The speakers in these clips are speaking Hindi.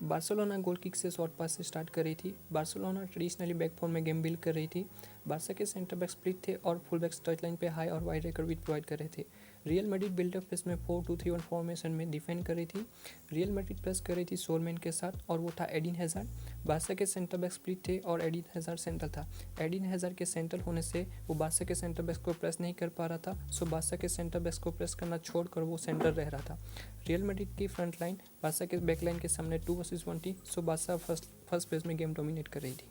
बार्सिलोना गोल किक से शॉर्ट पास से स्टार्ट कर रही थी। बार्सिलोना ट्रेडिशनली बैक फोर में गेम बिल्ड कर रही थी। बार्सा के सेंटर बैक स्प्लिट थे और फुल बैक टच लाइन पे हाई और वाइड रिकवरी प्रोवाइड कर रहे थे। रियल मैड्रिड बिल्डअप फेस में 4-2-3-1 फॉर्मेशन में डिफेंड कर रही थी। रियल मैड्रिड प्रेस कर रही थी सोलमैन के साथ और वो था एडिन हैजार्ड। बार्सा के सेंटर बैक स्प्लिट थे और एडिन हैजार्ड सेंटर था। एडिन हैजार्ड के सेंटर होने से वो बार्सा के सेंटर बैक को प्रेस नहीं कर पा रहा था, सो बार्सा के सेंटर बैक को प्रेस करना छोड़कर वो सेंटर रह रहा था। रियल मैड्रिड की फ्रंट लाइन बार्सा के बैक लाइन के सामने 2 वर्सेस 1 थी, सो बार्सा फर्स्ट फेज में गेम डोमिनेट कर रही थी।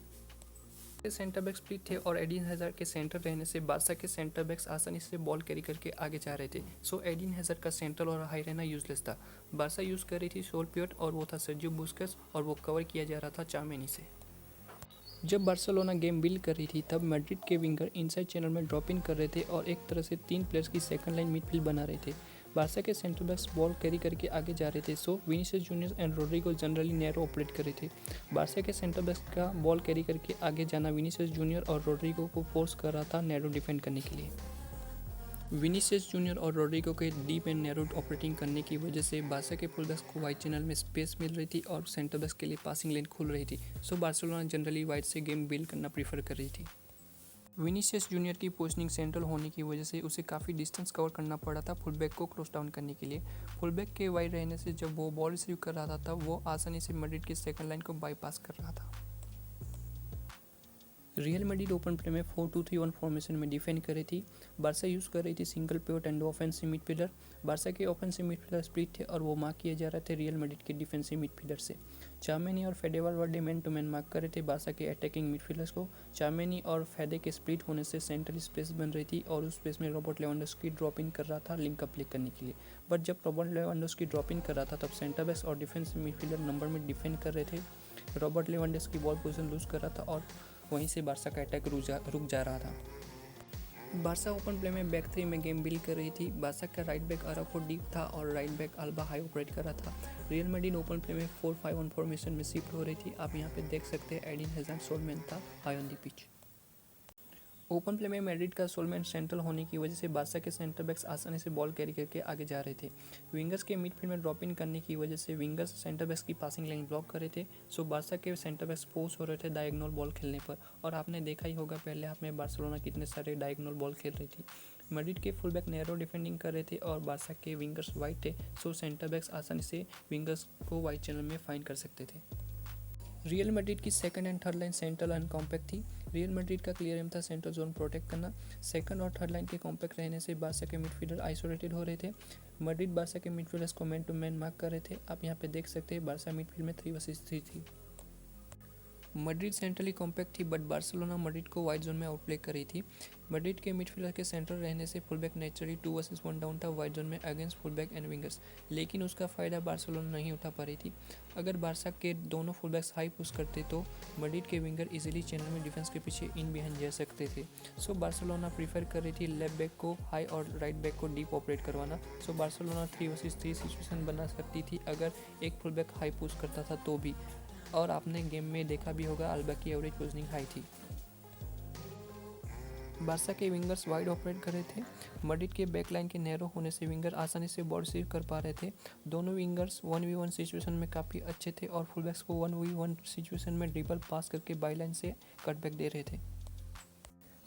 सेंटर बैक स्प्लिट थे और एडिन हैजार्ड के सेंटर रहने से बार्सा के सेंटर बैक्स आसानी से बॉल कैरी करके आगे जा रहे थे, सो एडिन हैजार्ड का सेंटर और हाई रहना यूजलेस था। बार्सा यूज़ कर रही थी सोल पियोट और वो था सर्जियो बुस्केट्स और वो कवर किया जा रहा था चामेनी से। जब बार्सिलोना गेम बिल्ड कर रही थी तब मैड्रिड के विंगर इनसाइड चैनल में ड्रॉप इन कर रहे थे और एक तरह से 3 प्लेयर्स की सेकंड लाइन मिडफील्ड बना रहे थे। बार्सा के सेंटर बैक्स बॉल कैरी करके आगे जा रहे थे, so Vinicius Junior and Rodrigo generally narrow operate कर रहे थे। बार्सा के सेंटर बैक्स का बॉल कैरी करके आगे जाना विनीसियस जूनियर और रोड्रिगो को फोर्स कर रहा था नैरो डिफेंड करने के लिए। विनीसियस जूनियर और रोड्रिगो के डीप एंड नैरो ऑपरेटिंग करने की वजह से बार्सा के फुल बैक्स को वाइड चैनल में स्पेस मिल रही थी और सेंटर बैक्स के लिए पासिंग लेन खुल रही थी, सो बार्सिलोना जनरली वाइड से गेम बिल्ड करना प्रीफर कर रही थी। विनीसियस जूनियर की पोजीशनिंग सेंट्रल होने की वजह से उसे काफ़ी डिस्टेंस कवर करना पड़ा था फुलबैक को क्लोज डाउन करने के लिए। फुलबैक के वाइड रहने से जब वो बॉल रिसीव कर रहा था तब वो आसानी से मैड्रिड की सेकंड लाइन को बाईपास कर रहा था। रियल मैड्रिड ओपन प्ले में 4-2-3-1 फॉर्मेशन में डिफेंड कर रही थी। बार्सा यूज़ कर रही थी single pivot and offensive midfielder. Barca के ऑफेंसिव मिडफील्डर स्प्लिट थे और वो मार्क किए जा रहे थे रियल मैड्रिड के डिफेंसिव मिडफील्डर से। चामेनी और Fede Valverde man to man mark कर रहे थे बार्सा के अटैकिंग मिडफील्डर्स को। चामेनी और फेडे के स्प्लिट होने से सेंट्रल स्पेस बन रही थी और उस स्पेस में रॉबर्ट लेवेंडोव्स्की ड्रॉप इन कर रहा था लिंक अप प्ले करने के लिए। बट जब रॉबर्ट लेवेंडोव्स्की ड्रॉप इन कर रहा था तब सेंटर बैक्स और डिफेंसिव मिडफील्डर नंबर में डिफेंड कर रहे थे। Robert Lewandowski ball position loose कर रहा था और वहीं से बार्सा का अटैक रुक जा रहा था। बार्सा ओपन प्ले में बैक 3 में गेम बिल्ड कर रही थी। बार्सा का राइट बैक अराउखो डीप था और right back alba high operate कर रहा था। रियल मैड्रिड ओपन प्ले में 4-5-1 फॉर्मेशन में शिफ्ट हो रही थी। आप यहाँ पे देख सकते हैं एडिन हैजार्ड सोलमैन था high on the pitch. Open play में मैड्रिड का सोलमैन सेंट्रल होने की वजह से बार्सा के सेंटर बैक्स आसानी से बॉल कैरी करके आगे जा रहे थे। विंगर्स के मिडफील्ड में ड्रॉप इन करने की वजह से विंगर्स सेंटर बैक्स की पासिंग लाइन ब्लॉक कर रहे थे, सो बार्सा के सेंटर बैक्स फोर्स हो रहे थे डायगोनल बॉल खेलने पर। और आपने देखा ही होगा पहले हाफ में बार्सिलोना कितने सारे डायगोनल बॉल खेल रही थी। मैड्रिड के फुल बैक नैरो डिफेंडिंग कर रहे थे और बार्सा के विंगर्स वाइड थे, सो सेंटर बैक्स आसानी से विंगर्स को वाइड चैनल में फाइंड कर सकते थे। रियल मैड्रिड की second and third line central and compact थी। रियल मैड्रिड का क्लियर एम था सेंट्रल जोन प्रोटेक्ट करना। सेकंड और थर्ड लाइन के कॉम्पैक्ट रहने से बार्सा के मिडफील्डर आइसोलेटेड हो रहे थे। मैड्रिड बार्सा के मिडफील्डर्स को मैन टू मैन मार्क कर रहे थे। आप यहाँ पे देख सकते हैं बार्सा मिडफील्ड में 3 वर्सेस 3 थी। मैड्रिड सेंट्रली कॉम्पैक्ट थी बट बार्सिलोना मैड्रिड को वाइड जोन में आउटप्ले कर रही थी। मैड्रिड के मिडफील्डर के सेंटर रहने से फुलबैक नेचुरली 2 वर्सेस 1 डाउन था वाइड जोन में अगेंस्ट फुलबैक एंड विंगर्स, लेकिन उसका फ़ायदा बार्सिलोना नहीं उठा पा रही थी। अगर बार्सा के दोनों फुलबैक्स हाई पुश करते तो मैड्रिड के विंगर इजीली चैनल में डिफेंस के पीछे इन बिहाइंड जा सकते थे, सो बार्सिलोना प्रीफर कर रही थी लेफ्ट बैक को हाई और राइट बैक को डीप ऑपरेट करवाना। सो बार्सिलोना 3 वर्सेस 3 सिचुएशन बना सकती थी अगर एक फुलबैक हाई पुश करता था तो भी, और आपने गेम में देखा भी होगा अल्बा की एवरेज पोजीशनिंग हाई थी। बार्सा के विंगर्स वाइड ऑपरेट कर रहे थे। मैड्रिड के बैकलाइन के नैरो होने से विंगर आसानी से बॉल रिसीव कर पा रहे थे। दोनों विंगर्स 1v1 सिचुएशन में काफ़ी अच्छे थे और फुलबैक्स को 1v1 सिचुएशन में ड्रिबल पास करके बाईलाइन से कटबैक दे रहे थे।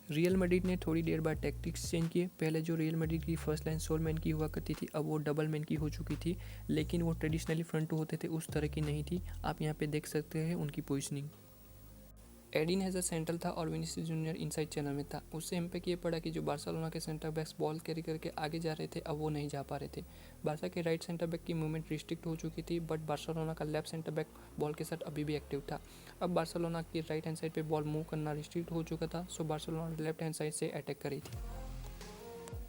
रियल मैड्रिड ने थोड़ी देर बाद टैक्टिक्स चेंज किए। पहले जो रियल मैड्रिड की फर्स्ट लाइन सोल मैन की हुआ करती थी अब वो डबल मैन की हो चुकी थी, लेकिन वो ट्रेडिशनली फ्रंट टू होते थे उस तरह की नहीं थी। आप यहाँ पे देख सकते हैं उनकी पोजीशनिंग। एडिन हैजार्ड सेंट्रल था और विनीसियस जूनियर इनसाइड चैनल में था। उससे इम्पैक्ट ये पड़ा कि जो बार्सिलोना के सेंटर बैक्स बॉल कैरी करके आगे जा रहे थे अब वो नहीं जा पा रहे थे। बार्सा के राइट सेंटर बैक की मूवमेंट रिस्ट्रिक्ट हो चुकी थी बट बार्सिलोना का लेफ्ट सेंटर बैक बॉल के साथ अभी भी एक्टिव था। अब बार्सिलोना की राइट हैंड साइड पे बॉल मूव करना रिस्ट्रिक्ट हो चुका था, सो बार्सिलोना लेफ्ट हैंड साइड से अटैक करी थी।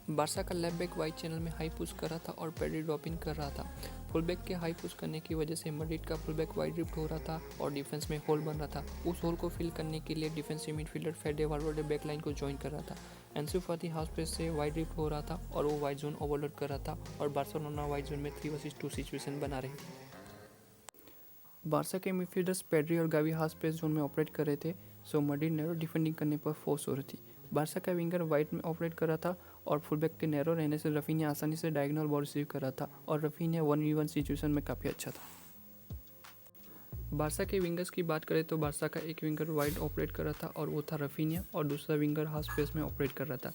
बार्सा का लेफ्ट बैक वाइड चैनल में हाई पुश कर रहा था और पेड्री ड्रॉप इन कर रहा था। फुल बैक के हाई पुश करने की वजह से मैड्रिड का फुल बैक वाइड रिफ्ट हो रहा था और डिफेंस में होल बन रहा था। उस होल को फिल करने के लिए defensive midfielder फेडे Valverde back line को ज्वाइन कर रहा था। एंसू फाती हाफ स्पेस से वाइड रिफ्ट हो रहा था और वो वाइड जोन ओवरलोड कर रहा था और बार्सिलोना वाइड जोन में 3 वर्सेस 2 सिचुएशन बना रही थी। बार्सा के मिडफील्डर्स पेड्री और गावी हाफ स्पेस जोन में ऑपरेट कर रहे थे, सो मैड्रिड नैरो डिफेंडिंग करने पर फोर्स हो रही थी। बार्सा का विंगर वाइड में ऑपरेट कर रहा था और फुलबैक के नैरो रहने से रफीनिया आसानी से डायगोनल बॉल रिसीव कर रहा था और रफीनिया 1v1 सिचुएशन में काफ़ी अच्छा था। बारसा के विंगर्स की बात करें तो बारसा का एक विंगर वाइड ऑपरेट कर रहा था और वो था रफीनिया, और दूसरा विंगर हाफ स्पेस में ऑपरेट कर रहा था।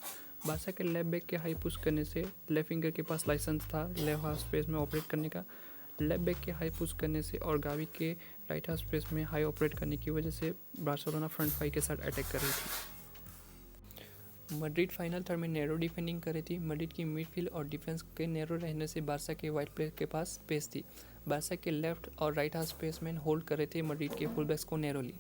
बारसा के लेफ्ट बैक के हाई पुश करने से लेफ्ट विंगर के पास लाइसेंस था लेफ्ट हाफ स्पेस में ऑपरेट करने का। लेफ्ट बैक के हाई पुश करने से और गावी के राइट हाफ स्पेस में हाई ऑपरेट करने की वजह से बार्सिलोना फ्रंट फाइव के साथ अटैक कर रही थी। मैड्रिड फाइनल थर्ड में नैरो डिफेंडिंग कर रही थी। मैड्रिड की मिडफील्ड और डिफेंस के नैरो रहने से बारसा के वाइट प्लेयर के पास स्पेस थी। बारसा के लेफ्ट और राइट हाफ स्पेसमैन होल्ड कर रहे थे मैड्रिड के फुलबैक्स को narrowly.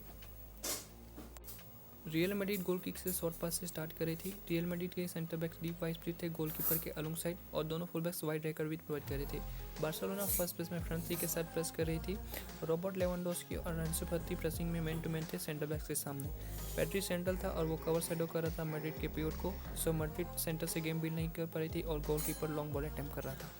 Real Madrid goal kick से शॉर्ट पास से स्टार्ट कर रही थी। रियल मैड्रिड के centre backs deep wide split थे गोलकीपर के अलोंग साइड, और दोनों फुलबैक्स वाइड रहकर भी प्रोवाइड कर रहे थे। बार्सिलोना फर्स्ट प्लेस में फ्रंट थ्री के साथ प्रेस कर रही थी। रॉबर्ट लेवेंडोस्की और रंसो फती प्रेसिंग में मैन टू मैन थे सेंटर बैक्स के सामने। पेड्री सेंट्रल था और वो कवर शैडो कर रहा था मैड्रिड के पिवट को, सो मैड्रिड सेंटर से गेम बिल्ड नहीं कर पा रही थी और गोलकीपर लॉन्ग बॉल अटेम्प्ट कर रहा था।